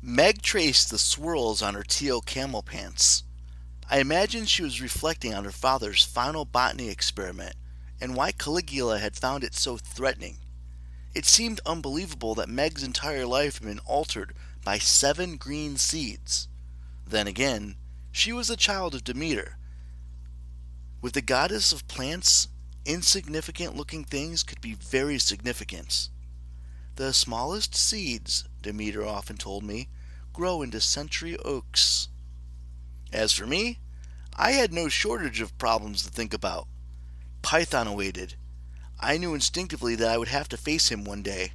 Meg traced the swirls on her teal camel pants. I imagined she was reflecting on her father's final botany experiment and why Caligula had found it so threatening. It seemed unbelievable that Meg's entire life had been altered by 7 green seeds. Then again, she was a child of Demeter. With the goddess of plants, insignificant looking things could be very significant. The smallest seeds, Demeter often told me, grow into century oaks. As for me, I had no shortage of problems to think about. Python awaited. I knew instinctively that I would have to face him one day.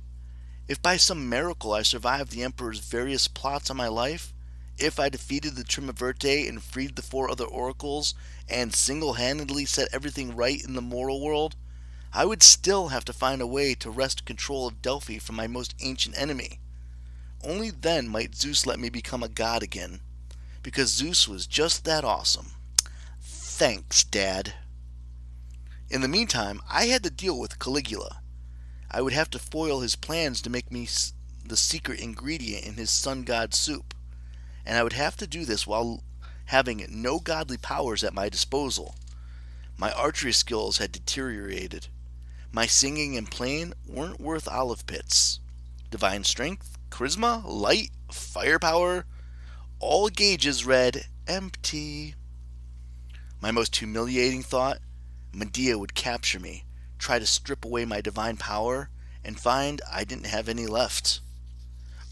If by some miracle I survived the Emperor's various plots on my life, if I defeated the Triumvirate and freed the 4 other oracles, and single-handedly set everything right in the moral world, I would still have to find a way to wrest control of Delphi from my most ancient enemy. Only then might Zeus let me become a god again, because Zeus was just that awesome. Thanks, Dad. In the meantime, I had to deal with Caligula. I would have to foil his plans to make me the secret ingredient in his sun god soup, and I would have to do this while having no godly powers at my disposal. My archery skills had deteriorated. My singing and playing weren't worth olive pits. Divine strength, charisma, light, firepower, all gauges read empty. My most humiliating thought, Medea would capture me, try to strip away my divine power, and find I didn't have any left.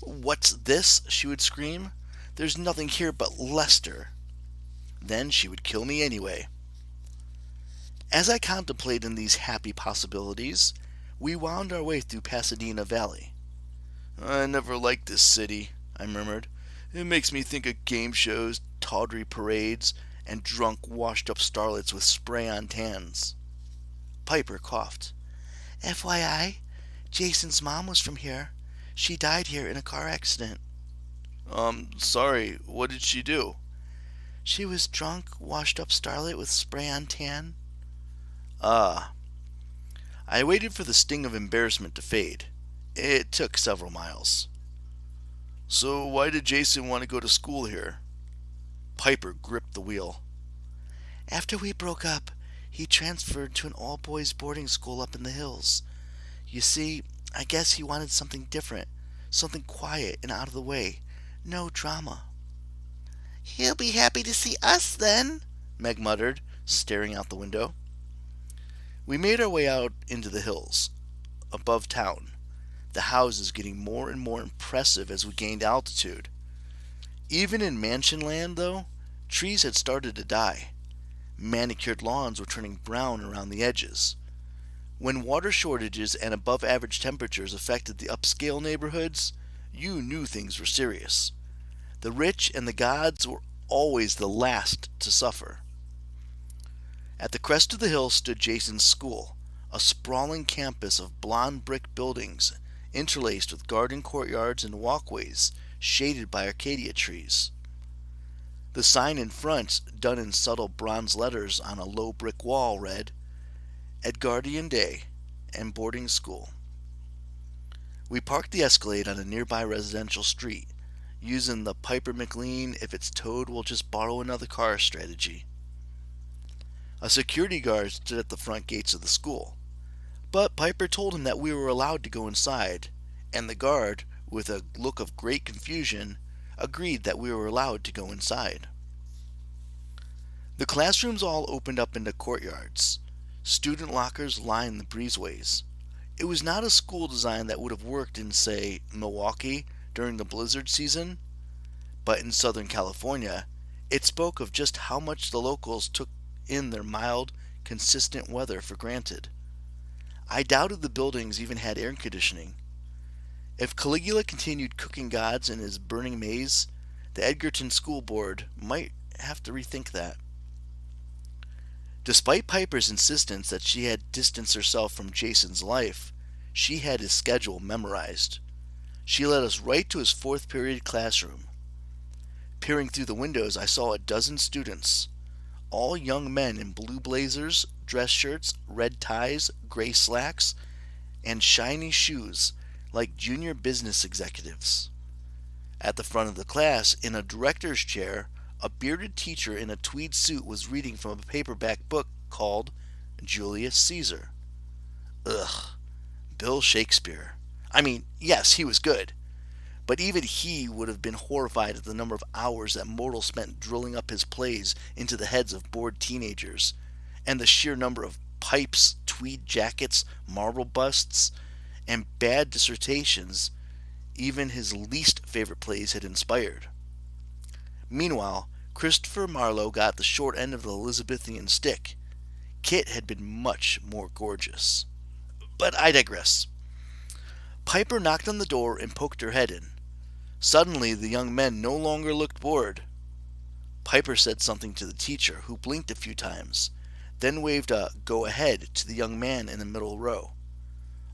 "What's this?" she would scream. "There's nothing here but Lester." Then she would kill me anyway. As I contemplated these happy possibilities, we wound our way through Pasadena Valley. "I never liked this city," I murmured. "It makes me think of game shows, tawdry parades, and drunk, washed-up starlets with spray-on tans." Piper coughed. "FYI, Jason's mom was from here. She died here in a car accident." Sorry, what did she do?" "She was drunk, washed-up starlet with spray-on tan." Ah. I waited for the sting of embarrassment to fade. It took several miles. "So why did Jason want to go to school here?" Piper gripped the wheel. "After we broke up, he transferred to an all-boys boarding school up in the hills. You see, I guess he wanted something different, something quiet and out of the way. No drama." "He'll be happy to see us, then," Meg muttered, staring out the window. We made our way out into the hills, above town, the houses getting more and more impressive as we gained altitude. Even in mansion land, though, trees had started to die. Manicured lawns were turning brown around the edges. When water shortages and above-average temperatures affected the upscale neighborhoods, you knew things were serious. The rich and the gods were always the last to suffer. At the crest of the hill stood Jason's school, a sprawling campus of blond brick buildings interlaced with garden courtyards and walkways shaded by Arcadia trees. The sign in front, done in subtle bronze letters on a low brick wall, read, "Edgardian Day and Boarding School." We parked the Escalade on a nearby residential street, using the Piper McLean if it's towed we'll just borrow another car strategy. A security guard stood at the front gates of the school, but Piper told him that we were allowed to go inside, and the guard, with a look of great confusion, agreed that we were allowed to go inside. The classrooms all opened up into courtyards. Student lockers lined the breezeways. It was not a school design that would have worked in, say, Milwaukee during the blizzard season, but in Southern California, it spoke of just how much the locals took in their mild, consistent weather for granted. I doubted the buildings even had air conditioning. If Caligula continued cooking gods in his burning maze, the Edgerton School Board might have to rethink that. Despite Piper's insistence that she had distanced herself from Jason's life, she had his schedule memorized. She led us right to his fourth period classroom. Peering through the windows, I saw a dozen students, all young men in blue blazers, dress shirts, red ties, gray slacks, and shiny shoes like junior business executives. At the front of the class, in a director's chair, a bearded teacher in a tweed suit was reading from a paperback book called Julius Caesar. Ugh, Bill Shakespeare. I mean, yes, he was good, but even he would have been horrified at the number of hours that mortals spent drilling up his plays into the heads of bored teenagers, and the sheer number of pipes, tweed jackets, marble busts, and bad dissertations even his least favorite plays had inspired. Meanwhile, Christopher Marlowe got the short end of the Elizabethan stick. Kit had been much more gorgeous. But I digress. Piper knocked on the door and poked her head in. Suddenly, the young men no longer looked bored. Piper said something to the teacher, who blinked a few times, then waved a "go ahead" to the young man in the middle row.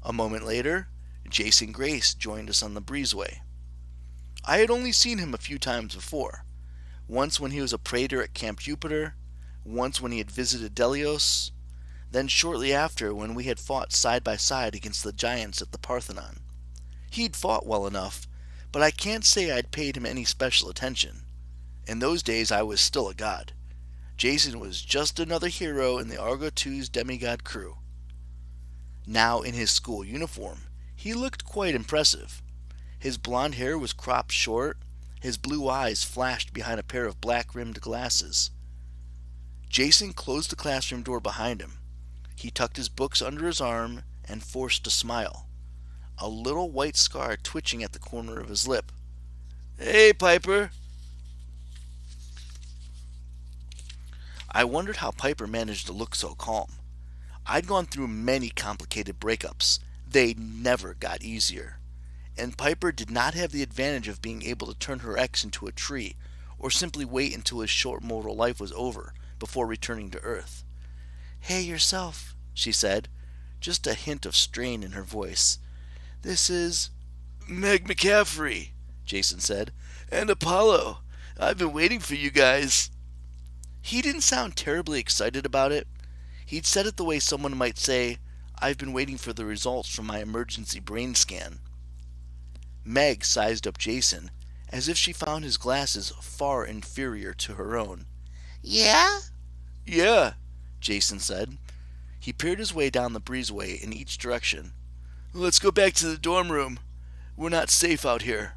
A moment later, Jason Grace joined us on the breezeway. I had only seen him a few times before. Once when he was a praetor at Camp Jupiter, once when he had visited Delios, then shortly after when we had fought side by side against the giants at the Parthenon. He'd fought well enough, but I can't say I'd paid him any special attention. In those days I was still a god. Jason was just another hero in the Argo 2's demigod crew. Now in his school uniform, he looked quite impressive. His blond hair was cropped short, his blue eyes flashed behind a pair of black-rimmed glasses. Jason closed the classroom door behind him. He tucked his books under his arm and forced a smile, a little white scar twitching at the corner of his lip. "Hey, Piper." I wondered how Piper managed to look so calm. I'd gone through many complicated breakups. They never got easier. And Piper did not have the advantage of being able to turn her ex into a tree, or simply wait until his short mortal life was over before returning to Earth. "Hey, yourself," she said, just a hint of strain in her voice. "This is Meg McCaffrey," Jason said, "and Apollo. I've been waiting for you guys." He didn't sound terribly excited about it. He'd said it the way someone might say, "I've been waiting for the results from my emergency brain scan." Meg sized up Jason, as if she found his glasses far inferior to her own. "Yeah?" "Yeah," Jason said. He peered his way down the breezeway in each direction. "Let's go back to the dorm room. We're not safe out here."